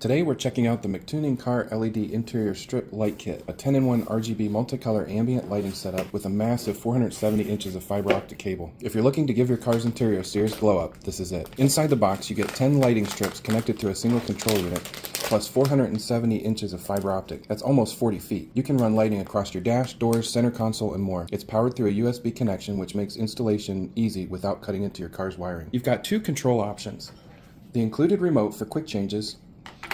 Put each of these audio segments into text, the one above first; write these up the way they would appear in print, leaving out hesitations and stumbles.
Today we're checking out the MICTUNING car LED interior strip light kit, a 10-in-1 RGB multicolor ambient lighting setup with a massive 470 inches of fiber optic cable. If you're looking to give your car's interior a serious glow up, this is it. Inside the box you get 10 lighting strips connected to a single control unit, plus 470 inches of fiber optic. That's almost 40 feet. You can run lighting across your dash, doors, center console, and more. It's powered through a USB connection, which makes installation easy without cutting into your car's wiring. You've got two control options: the included remote for quick changes,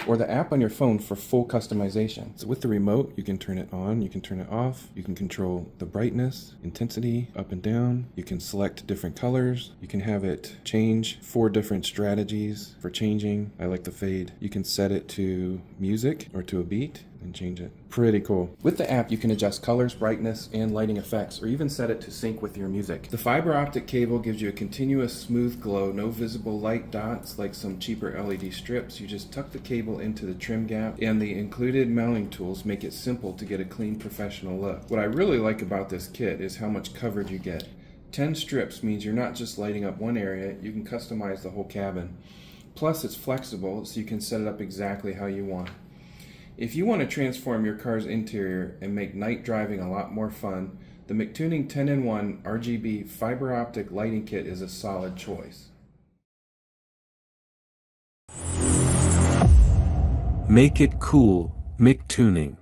or the app on your phone for full customization. So with the remote, you can turn it on, you can turn it off, you can control the brightness, intensity, up and down, you can select different colors, you can have it change 4 different strategies for changing. I like the fade. You can set it to music or to a beat and change it. Pretty cool. With the app, you can adjust colors, brightness, and lighting effects, or even set it to sync with your music. The fiber optic cable gives you a continuous smooth glow, no visible light dots like some cheaper LED strips. You just tuck the cable into the trim gap, and the included mounting tools make it simple to get a clean, professional look. What I really like about this kit is how much coverage you get. 10 strips means you're not just lighting up one area, you can customize the whole cabin. Plus, it's flexible, so you can set it up exactly how you want. If you want to transform your car's interior and make night driving a lot more fun, the MICTUNING 10-in-1 RGB fiber optic lighting kit is a solid choice. Make it cool, MICTUNING.